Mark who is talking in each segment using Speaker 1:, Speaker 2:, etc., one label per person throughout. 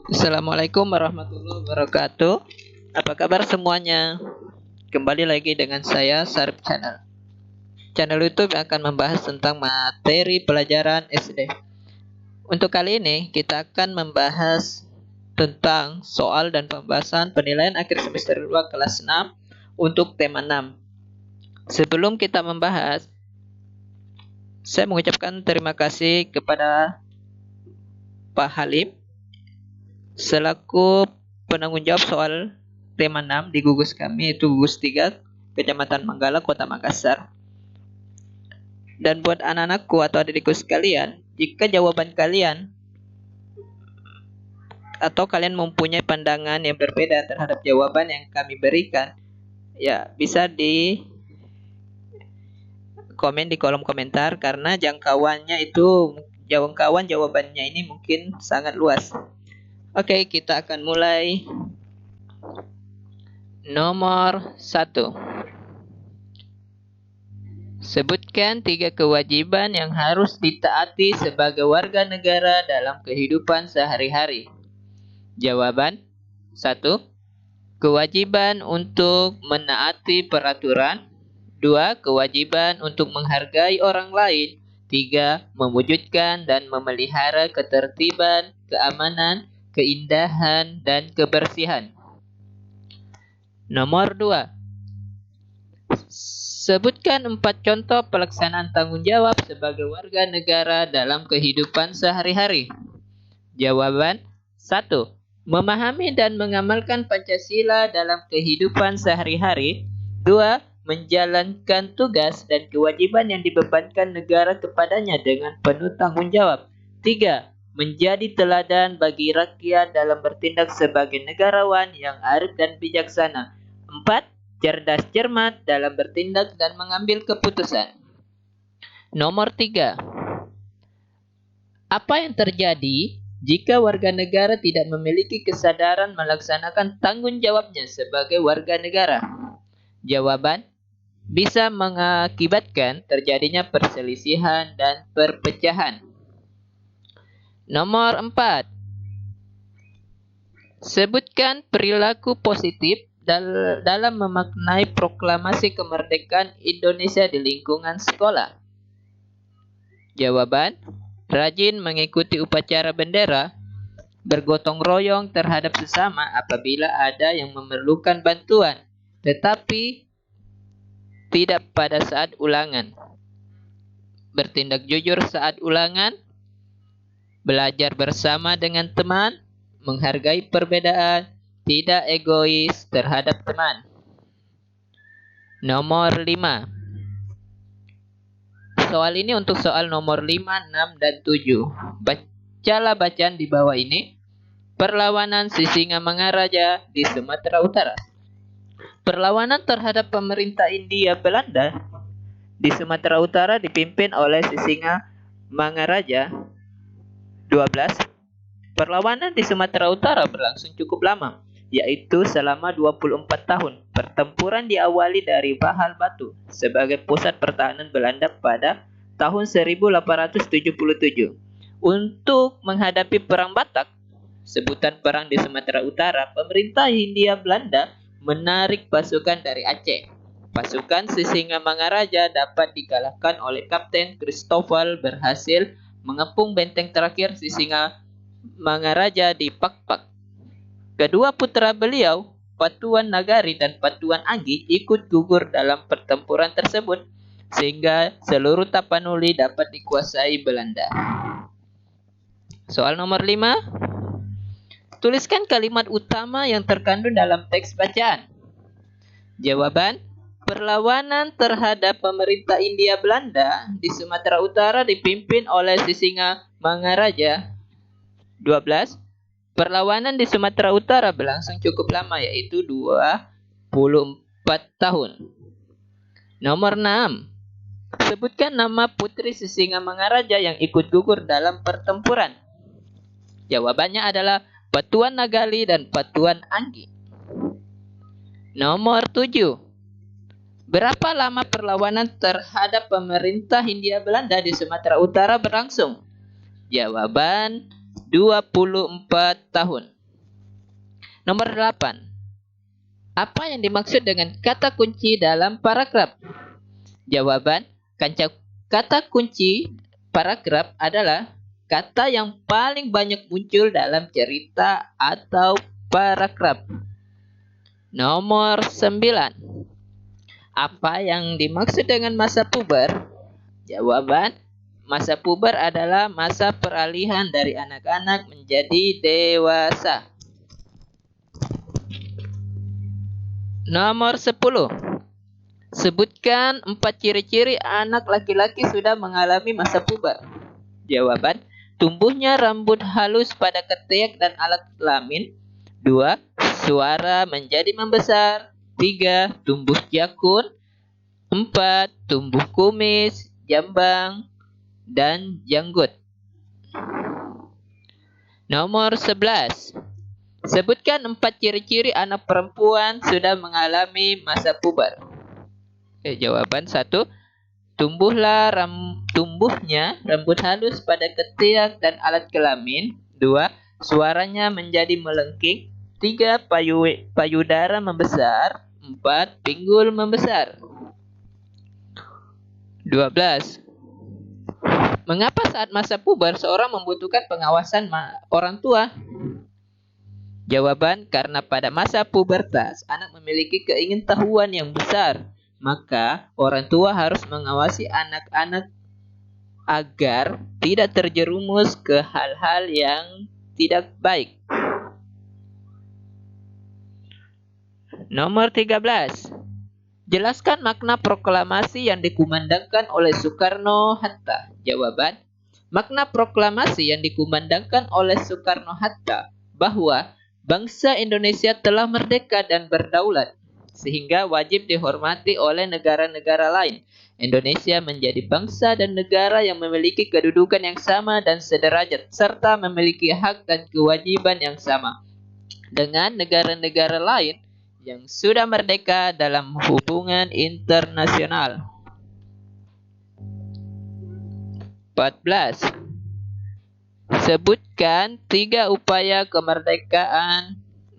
Speaker 1: Assalamualaikum warahmatullahi wabarakatuh. Apa kabar semuanya? Kembali lagi dengan saya Sarip Channel. Channel YouTube yang akan membahas tentang materi pelajaran SD. Untuk kali ini kita akan membahas tentang soal dan pembahasan penilaian akhir semester 2 kelas 6 untuk tema 6. Sebelum kita membahas, saya mengucapkan terima kasih kepada Pak Halim selaku penanggung jawab soal tema 6 di gugus kami, yaitu gugus 3 Kecamatan Manggala, Kota Makassar. Dan buat anak-anakku atau adikku sekalian, jika jawaban kalian atau kalian mempunyai pandangan yang berbeda terhadap jawaban yang kami berikan, ya bisa di komen di kolom komentar, karena jangkauan jawabannya ini mungkin sangat luas. Oke, kita akan mulai. Nomor 1. Sebutkan 3 kewajiban yang harus ditaati sebagai warga negara dalam kehidupan sehari-hari. Jawaban 1. Kewajiban untuk menaati peraturan. 2. Kewajiban untuk menghargai orang lain. 3. Mewujudkan dan memelihara ketertiban, keamanan, keindahan, dan kebersihan. Nomor 2. Sebutkan 4 contoh pelaksanaan tanggung jawab sebagai warga negara dalam kehidupan sehari-hari. Jawaban 1. Memahami dan mengamalkan Pancasila dalam kehidupan sehari-hari. 2. Menjalankan tugas dan kewajiban yang dibebankan negara kepadanya dengan penuh tanggung jawab. 3. Menjadi teladan bagi rakyat dalam bertindak sebagai negarawan yang arif dan bijaksana. 4. Cerdas cermat dalam bertindak dan mengambil keputusan. Nomor 3. Apa yang terjadi jika warga negara tidak memiliki kesadaran melaksanakan tanggung jawabnya sebagai warga negara? Jawaban: bisa mengakibatkan terjadinya perselisihan dan perpecahan. Nomor 4. Sebutkan perilaku positif dalam memaknai proklamasi kemerdekaan Indonesia di lingkungan sekolah. Jawaban: rajin mengikuti upacara bendera, bergotong royong terhadap sesama apabila ada yang memerlukan bantuan, tetapi tidak pada saat ulangan. Bertindak jujur saat ulangan, belajar bersama dengan teman, menghargai perbedaan, tidak egois terhadap teman. Nomor 5. Soal ini untuk soal nomor 5, 6, dan 7. Bacalah bacaan di bawah ini. Perlawanan Sisingamangaraja di Sumatera Utara. Perlawanan terhadap pemerintah Hindia Belanda di Sumatera Utara dipimpin oleh Sisingamangaraja. 12. Perlawanan di Sumatera Utara berlangsung cukup lama, yaitu selama 24 tahun. Pertempuran diawali dari Bahal Batu sebagai pusat pertahanan Belanda pada tahun 1877. Untuk menghadapi Perang Batak, sebutan perang di Sumatera Utara, pemerintah Hindia Belanda menarik pasukan dari Aceh. Pasukan Sisingamangaraja dapat dikalahkan oleh Kapten Christoffel berhasil mengepung benteng terakhir Sisingamangaraja di Pakpak. Kedua putra beliau, Patuan Nagari dan Patuan Anggi, ikut gugur dalam pertempuran tersebut, sehingga seluruh Tapanuli dapat dikuasai Belanda. Soal nomor 5. Tuliskan kalimat utama yang terkandung dalam teks bacaan. Jawaban: perlawanan terhadap pemerintah Hindia Belanda di Sumatera Utara dipimpin oleh Sisingamangaraja. 12. Perlawanan di Sumatera Utara berlangsung cukup lama, yaitu 24 tahun. Nomor 6. Sebutkan nama putri Sisingamangaraja yang ikut gugur dalam pertempuran. Jawabannya adalah Patuan Nagali dan Patuan Anggi. Nomor 7. Berapa lama perlawanan terhadap pemerintah Hindia Belanda di Sumatera Utara berlangsung? Jawaban: 24 tahun. Nomor 8. Apa yang dimaksud dengan kata kunci dalam paragraf? Jawaban, kata kunci paragraf adalah kata yang paling banyak muncul dalam cerita atau paragraf. Nomor 9. Apa yang dimaksud dengan masa puber? Jawaban, masa puber adalah masa peralihan dari anak-anak menjadi dewasa. Nomor 10. Sebutkan 4 ciri-ciri anak laki-laki sudah mengalami masa puber. Jawaban, tumbuhnya rambut halus pada ketiak dan alat kelamin. 2. Suara menjadi membesar. 3. Tumbuh jakun. 4. Tumbuh kumis, jambang, dan janggut. Nomor 11. Sebutkan 4 ciri-ciri anak perempuan sudah mengalami masa puber. Jawaban 1. Tumbuhnya rambut halus pada ketiak dan alat kelamin. 2. Suaranya menjadi melengking. 3. Payudara membesar. 4. Pinggul membesar. 12. Mengapa saat masa puber seorang membutuhkan pengawasan orang tua? Jawaban, karena pada masa pubertas anak memiliki keingintahuan yang besar. Maka orang tua harus mengawasi anak-anak agar tidak terjerumus ke hal-hal yang tidak baik. Nomor 13. Jelaskan makna proklamasi yang dikumandangkan oleh Soekarno-Hatta. Jawaban, makna proklamasi yang dikumandangkan oleh Soekarno-Hatta bahwa bangsa Indonesia telah merdeka dan berdaulat, sehingga wajib dihormati oleh negara-negara lain. Indonesia menjadi bangsa dan negara yang memiliki kedudukan yang sama dan sederajat, serta memiliki hak dan kewajiban yang sama dengan negara-negara lain yang sudah merdeka dalam hubungan internasional. 14. Sebutkan 3 upaya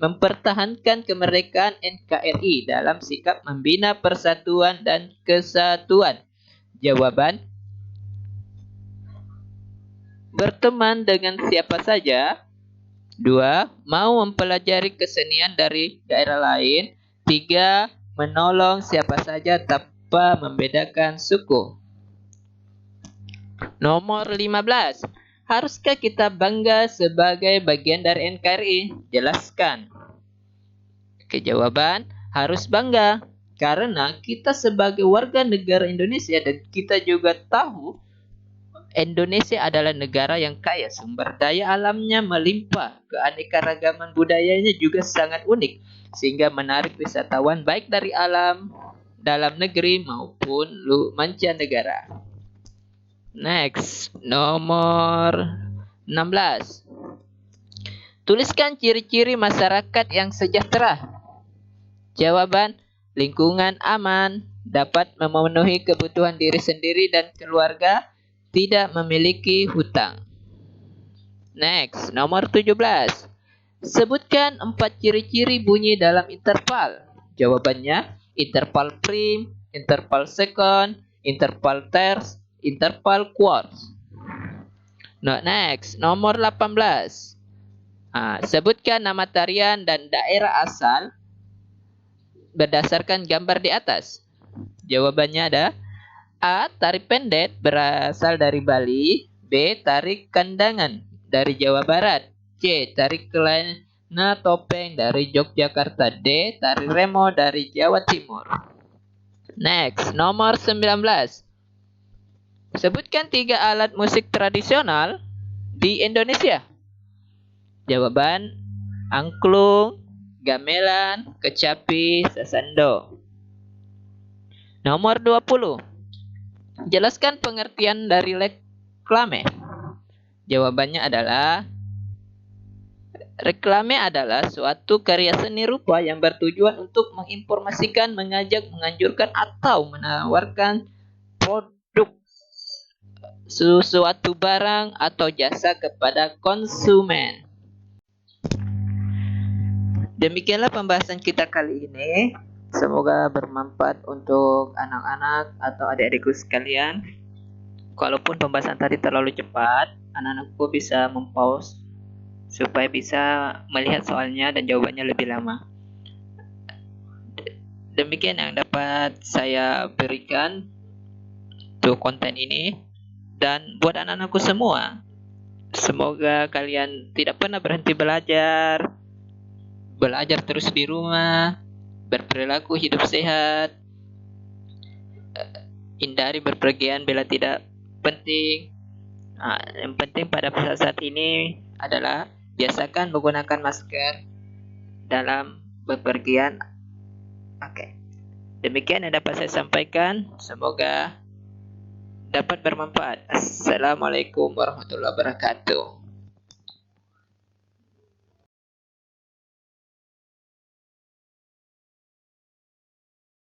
Speaker 1: mempertahankan kemerdekaan NKRI dalam sikap membina persatuan dan kesatuan. Jawaban, berteman dengan siapa saja. 2. Mau mempelajari kesenian dari daerah lain. 3. Menolong siapa saja tanpa membedakan suku. Nomor 15. Haruskah kita bangga sebagai bagian dari NKRI? Jelaskan. Jawaban, harus bangga. Karena kita sebagai warga negara Indonesia dan kita juga tahu Indonesia adalah negara yang kaya, sumber daya alamnya melimpah, keanekaragaman budayanya juga sangat unik, sehingga menarik wisatawan baik dari dalam negeri maupun mancanegara. Next, nomor 16. Tuliskan ciri-ciri masyarakat yang sejahtera. Jawaban, lingkungan aman, dapat memenuhi kebutuhan diri sendiri dan keluarga, tidak memiliki hutang. Next, nomor 17. Sebutkan 4 ciri-ciri bunyi dalam interval. Jawabannya, interval prim, interval second, interval terce, interval quarts. Next, nomor 18. Sebutkan nama tarian dan daerah asal berdasarkan gambar di atas. Jawabannya ada A. Tari pendet berasal dari Bali. B. Tari kandangan dari Jawa Barat. C. Tari kelana topeng dari Yogyakarta. D. Tari remo dari Jawa Timur. Next, nomor 19. Sebutkan 3 alat musik tradisional di Indonesia. Jawaban, angklung, gamelan, kecapi, sasando. Nomor 20. Jelaskan pengertian dari reklame. Jawabannya adalah reklame adalah suatu karya seni rupa yang bertujuan untuk menginformasikan, mengajak, menganjurkan, atau menawarkan produk, sesuatu barang atau jasa kepada konsumen. Demikianlah pembahasan kita kali ini. Semoga bermanfaat untuk anak-anak atau adik-adikku sekalian. Kalaupun pembahasan tadi terlalu cepat, anak-anakku bisa mempause supaya bisa melihat soalnya dan jawabannya lebih lama. Demikian yang dapat saya berikan untuk konten ini. Dan buat anak-anakku semua, semoga kalian tidak pernah berhenti belajar terus di rumah, berperilaku hidup sehat, hindari berpergian bila tidak penting. Yang penting pada saat ini adalah biasakan menggunakan masker dalam bepergian. Oke. Demikian yang dapat saya sampaikan. Semoga dapat bermanfaat. Assalamualaikum warahmatullahi wabarakatuh.